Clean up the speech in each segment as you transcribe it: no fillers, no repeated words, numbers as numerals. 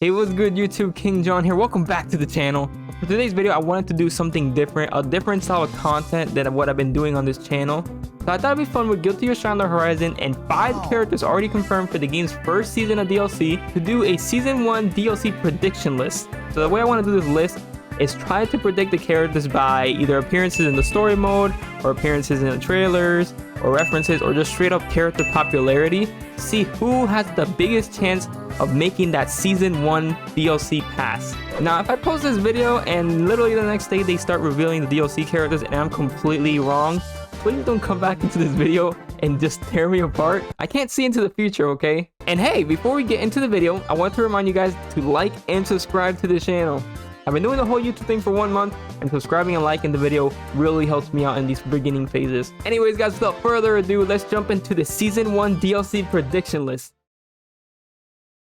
Hey, what's good YouTube? King John here. Welcome back to the channel. For today's video, I wanted to do something different, a different style of content than what I've been doing on this channel. So I thought it'd be fun with Guilty Gear Strive on the horizon and 5 characters already confirmed for the game's first season of DLC to do a Season 1 DLC prediction list. So the way I want to do this list is try to predict the characters by either appearances in the story mode, or appearances in the trailers, or references, or just straight up character popularity. See who has the biggest chance of making that Season 1 DLC pass. Now, if I post this video and literally the next day they start revealing the DLC characters and I'm completely wrong, please don't come back into this video and just tear me apart. I can't see into the future, okay? And hey, before we get into the video, I want to remind you guys to like and subscribe to the channel. I've been doing the whole YouTube thing for 1 month, and subscribing and liking the video really helps me out in these beginning phases. Anyways, guys, without further ado, let's jump into the Season 1 DLC prediction list.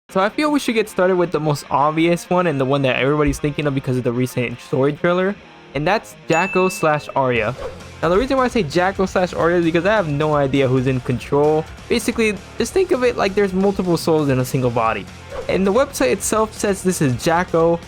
So I feel we should get started with the most obvious one and the one that everybody's thinking of because of the recent story trailer, and that's Jacko / Arya. Now, the reason why I say Jacko / Arya is because I have no idea who's in control. Basically, just think of it like there's multiple souls in a single body. And the website itself says this is Jacko,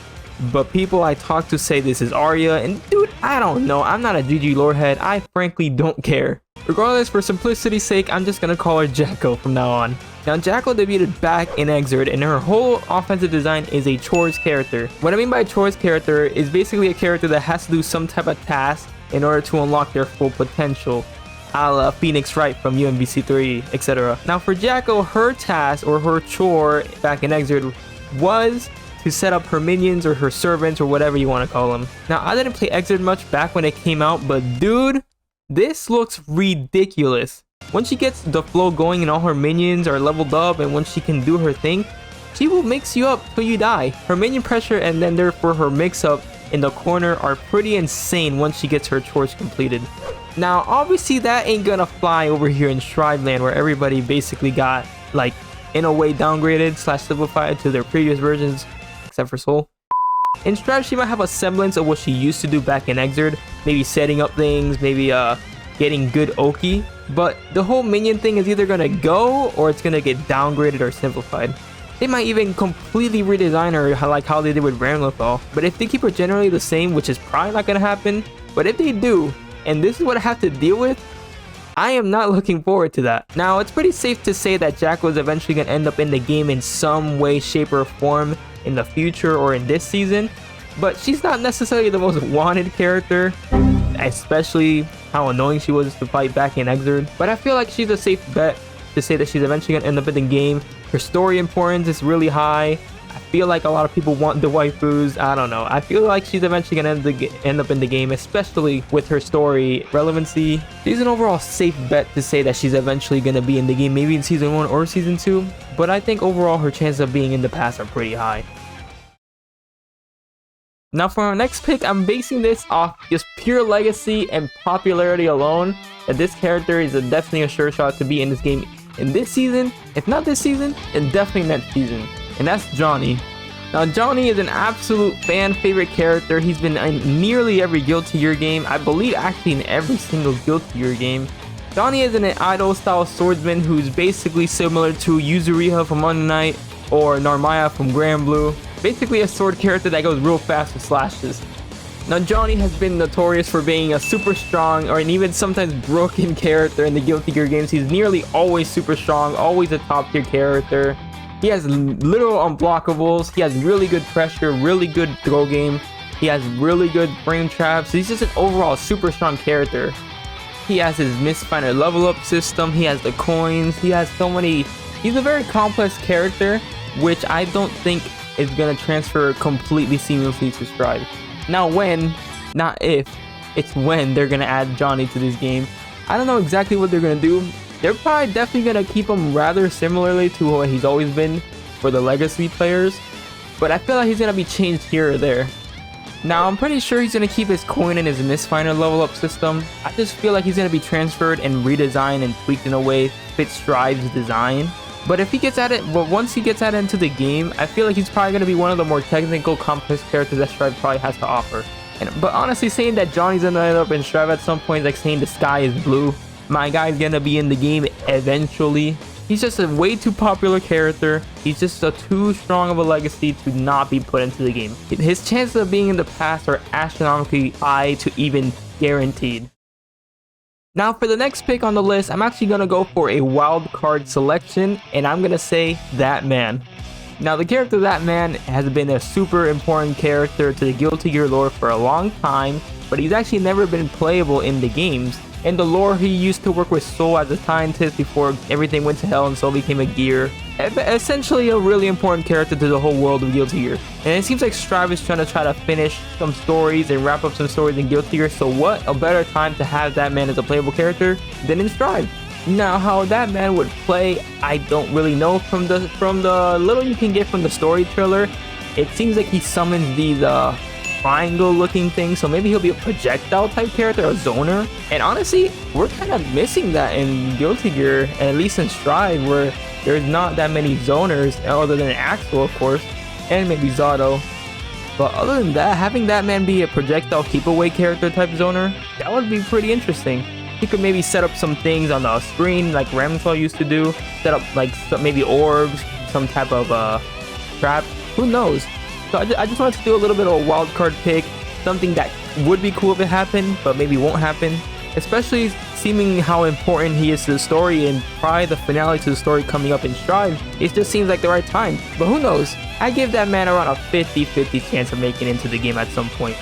but people I talk to say this is Arya, and dude, I don't know. I'm not a GG lore head. I frankly don't care. Regardless, for simplicity's sake, I'm just gonna call her Jacko from now on. Now, Jacko debuted back in Exerd, and her whole offensive design is a chores character. What I mean by chores character is basically a character that has to do some type of task in order to unlock their full potential, a la Phoenix Wright from UMBC3, etc. Now, for Jacko, her task or her chore back in Exerd was to set up her minions or her servants or whatever you want to call them. Now, I didn't play Exerd much back when it came out, but dude, this looks ridiculous. Once she gets the flow going and all her minions are leveled up, and once she can do her thing, she will mix you up till you die. Her minion pressure and then therefore her mix up in the corner are pretty insane once she gets her chores completed. Now, obviously that ain't gonna fly over here in Strive Land, where everybody basically got, like, in a way downgraded / simplified to their previous versions, except for Soul. In Strive, she might have a semblance of what she used to do back in Exerd, maybe setting up things, maybe getting good Oki, but the whole minion thing is either gonna go or it's gonna get downgraded or simplified. They might even completely redesign her like how they did with Ramlethal, but if they keep her generally the same, which is probably not gonna happen, but if they do, and this is what I have to deal with, I am not looking forward to that. Now, it's pretty safe to say that Jacko is eventually gonna end up in the game in some way, shape, or form in the future or in this season, but she's not necessarily the most wanted character, especially how annoying she was to fight back in Exerd. But I feel like she's a safe bet to say that she's eventually gonna end up in the game. Her story importance is really high. I feel like a lot of people want the waifus. I don't know. I feel like she's eventually gonna end up in the game, especially with her story relevancy. She's an overall safe bet to say that she's eventually gonna be in the game, maybe in Season 1 or Season 2. But I think overall her chances of being in the past are pretty high. Now, for our next pick, I'm basing this off just pure legacy and popularity alone, that this character is definitely a sure shot to be in this game in this season. If not this season, then definitely next season. And that's Johnny. Now, Johnny is an absolute fan favorite character. He's been in nearly every Guilty Gear game. I believe actually in every single Guilty Gear game. Johnny is an idol style swordsman who's basically similar to Yuzuriha from Monday Night or Narmaya from Grand Blue. Basically a sword character that goes real fast with slashes. Now, Johnny has been notorious for being a super strong or an even sometimes broken character in the Guilty Gear games. He's nearly always super strong, always a top tier character. He has literal unblockables. He has really good pressure, really good throw game. He has really good frame traps. He's just an overall super strong character. He has his Mistfinder level up system. He has the coins. He has so many. He's a very complex character, which I don't think is going to transfer completely seamlessly to Strive. Now, when, not if, it's when they're going to add Johnny to this game. I don't know exactly what they're going to do. They're probably definitely going to keep him rather similarly to what he's always been for the legacy players, but I feel like he's going to be changed here or there. Now, I'm pretty sure he's going to keep his coin and his Mistfinder level up system. I just feel like he's going to be transferred and redesigned and tweaked in a way to fit Strive's design. But if he gets at it, once he gets added into the game, I feel like he's probably going to be one of the more technical, complex characters that Strive probably has to offer. But honestly, saying that Johnny's going to end up in Strive at some point, like saying the sky is blue. My guy's going to be in the game eventually. He's just a way too popular character. He's just a too strong of a legacy to not be put into the game. His chances of being in the past are astronomically high to even guaranteed. Now for the next pick on the list, I'm actually going to go for a wild card selection, and I'm going to say That Man. Now the character That Man has been a super important character to the Guilty Gear lore for a long time, but he's actually never been playable in the games. In the lore, he used to work with Soul as a scientist before everything went to hell and Soul became a gear. Essentially a really important character to the whole world of Guilty Gear. And it seems like Strive is trying to finish some stories and wrap up some stories in Guilty Gear, so what a better time to have That Man as a playable character than in Strive. Now how That Man would play, I don't really know. From the little you can get from the story trailer, it seems like he summons these triangle looking thing, so maybe he'll be a projectile type character, a zoner. And honestly, we're kind of missing that in Guilty Gear, and at least in Strive, where there's not that many zoners other than Axel, of course, and maybe Zato. But other than that, having That Man be a projectile keep away character type zoner, that would be pretty interesting. He could maybe set up some things on the screen like Ramshaw used to do, set up like maybe orbs, some type of trap, who knows. So I just wanted to do a little bit of a wild card pick, something that would be cool if it happened, but maybe won't happen. Especially seeming how important he is to the story and probably the finale to the story coming up in Strive. It just seems like the right time, but who knows? I give That Man around a 50-50 chance of making it into the game at some point.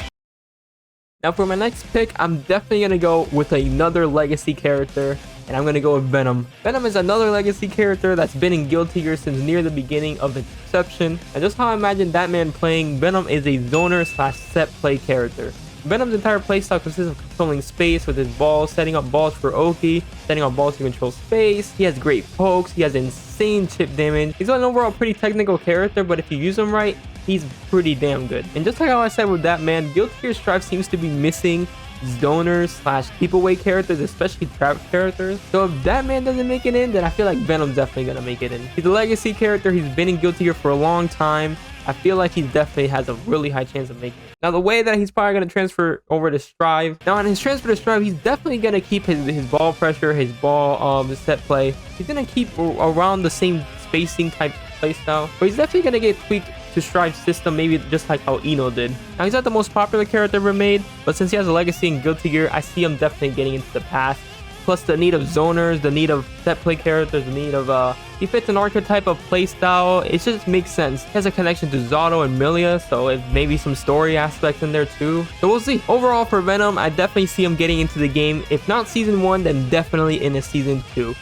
Now for my next pick, I'm definitely going to go with another legacy character, and I'm going to go with Venom. Venom is another legacy character that's been in Guilty Gear since near the beginning of its inception, and just how I imagine That Man playing, Venom is a zoner / set play character. Venom's entire playstyle consists of controlling space with his balls, setting up balls for Oki, setting up balls to control space. He has great pokes, he has insane chip damage. He's an overall pretty technical character, but if you use him right, he's pretty damn good. And just like how I said with That Man, Guilty Gear Strive seems to be missing zoners / keep away characters, especially trap characters. So if That Man doesn't make it in, then I feel like Venom's definitely gonna make it in. He's a legacy character, he's been in Guilty Gear for a long time. I feel like he definitely has a really high chance of making it. Now the way that he's probably going to transfer over to Strive, now on his transfer to Strive, he's definitely going to keep his ball pressure, his ball set play. He's going to keep around the same spacing type playstyle, but he's definitely going to get tweaked to Strive's system, maybe just like how Eno did. Now he's not the most popular character ever made, but since he has a legacy in Guilty Gear, I see him definitely getting into the past. Plus the need of zoners, the need of set play characters, the need of he fits an archetype of playstyle. It just makes sense. He has a connection to Zato and Milia, so it maybe some story aspects in there too. So we'll see. Overall for Venom, I definitely see him getting into the game. If not season 1, then definitely in a season 2.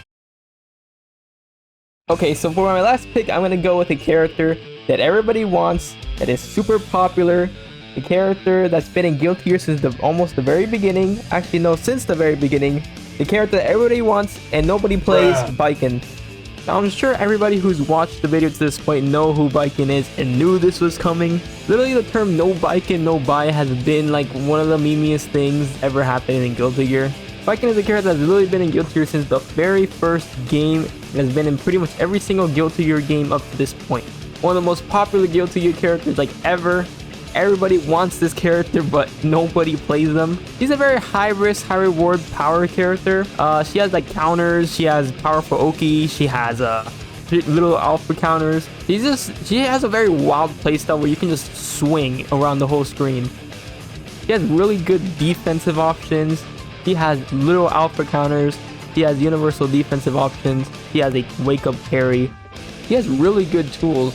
Okay, so for my last pick, I'm gonna go with a character that everybody wants, that is super popular. The character that's been in Guilty Gear since almost the very beginning. Actually, no, since the very beginning. The character that everybody wants and nobody plays, Viking. Now, I'm sure everybody who's watched the video to this point know who Viking is and knew this was coming. Literally, the term no Viking, no buy has been like one of the memeiest things ever happening in Guilty Gear. Viking is a character that's literally been in Guilty Gear since the very first game and has been in pretty much every single Guilty Gear game up to this point. One of the most popular Guilty Gear characters like ever. Everybody wants this character, but nobody plays them. She's a very high risk, high reward power character. She has like counters. She has power for Oki. She has little alpha counters. She has a very wild playstyle where you can just swing around the whole screen. She has really good defensive options. She has little alpha counters. She has universal defensive options. She has a wake up carry. She has really good tools.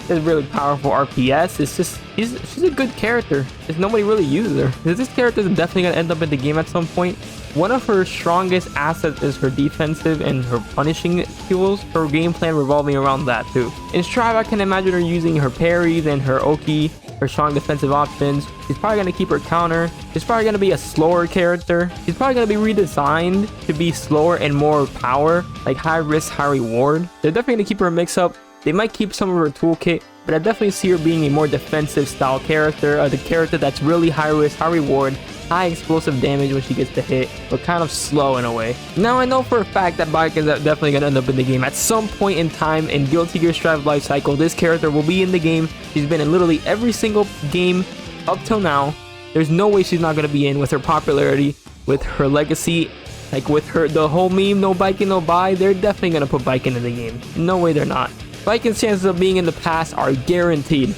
She has really powerful RPS. It's just she's a good character. Just nobody really uses her. This character is definitely gonna end up in the game at some point. One of her strongest assets is her defensive and her punishing skills. Her game plan revolving around that too. In Strive, I can imagine her using her parries and her Oki, her strong defensive options. She's probably gonna keep her counter. She's probably gonna be a slower character. She's probably gonna be redesigned to be slower and more power, like high risk, high reward. They're definitely gonna keep her mix up. They might keep some of her toolkit, but I definitely see her being a more defensive style character, the character that's really high risk, high reward, high explosive damage when she gets to hit, but kind of slow in a way. Now I know for a fact that Viking is definitely going to end up in the game at some point in time in Guilty Gear Strive lifecycle. This character will be in the game. She's been in literally every single game up till now. There's no way she's not going to be in with her popularity, with her legacy, Like with her, the whole meme, no Viking, no buy, they're definitely gonna put Viking in the game. No way they're not. Viking's chances of being in the pass are guaranteed.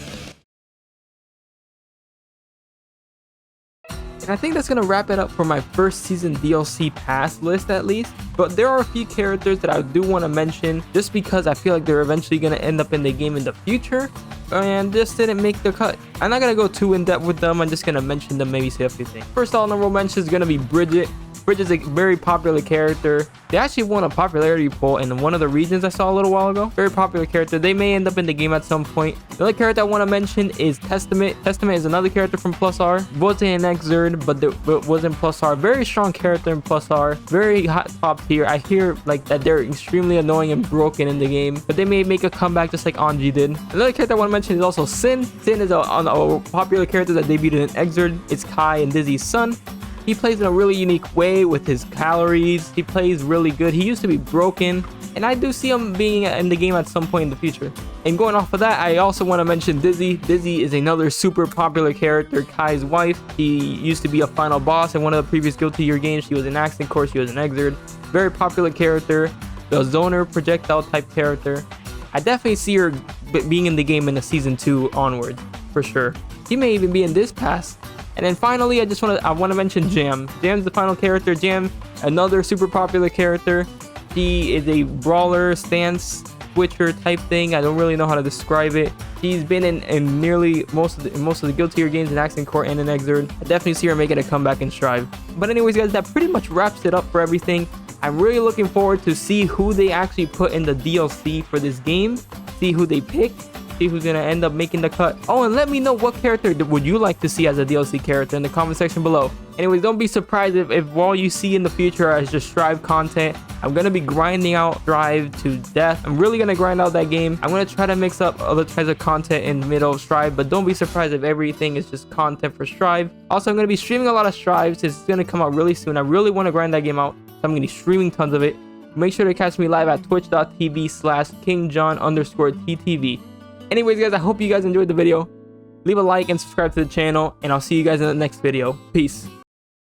And I think that's gonna wrap it up for my first season DLC pass list at least. But there are a few characters that I do want to mention just because I feel like they're eventually gonna end up in the game in the future and just didn't make the cut. I'm not gonna go too in depth with them. I'm just gonna mention them, maybe say a few things. First honorable mention is gonna be Bridget. Bridget's a very popular character. They actually won a popularity poll in one of the regions I saw a little while ago. Very popular character. They may end up in the game at some point. The other character I want to mention is Testament. Testament is another character from Plus R. Wasn't an Exerd, but was in Plus R. Very strong character in Plus R. Very hot top tier. I hear like that they're extremely annoying and broken in the game, but they may make a comeback just like Anji did. Another character I want to mention is also Sin. Sin is a popular character that debuted in Exerd. It's Kai and Dizzy's son. He plays in a really unique way with his calories. He plays really good. He used to be broken, and I do see him being in the game at some point in the future. And going off of that, I also want to mention Dizzy. Dizzy is another super popular character, Kai's wife. He used to be a final boss in one of the previous Guilty Gear games. She was in Accident Course. She was an Exerd. Very popular character. The zoner projectile type character. I definitely see her being in the game in the season 2 onwards, for sure. She may even be in this pass. And then finally, I want to mention Jam. Jam's the final character. Jam, another super popular character. She is a brawler, stance switcher type thing. I don't really know how to describe it. She's been in nearly most of the Guilty Gear games in Accident Court and in Exerd. I definitely see her making a comeback in Strive. But anyways, guys, that pretty much wraps it up for everything. I'm really looking forward to see who they actually put in the DLC for this game. See who they pick. See who's gonna end up making the cut. Oh, and let me know what character would you like to see as a DLC character in the comment section below. Anyways, don't be surprised if all you see in the future is just Strive content. I'm gonna be grinding out Strive to death. I'm really gonna grind out that game. I'm gonna try to mix up other types of content in the middle of Strive, but don't be surprised if everything is just content for Strive. Also, I'm gonna be streaming a lot of Strives. It's gonna come out really soon. I really want to grind that game out, so I'm gonna be streaming tons of it. Make sure to catch me live at twitch.tv/KingJohn_TTV. Anyways, guys, I hope you guys enjoyed the video. Leave a like and subscribe to the channel, and I'll see you guys in the next video. Peace.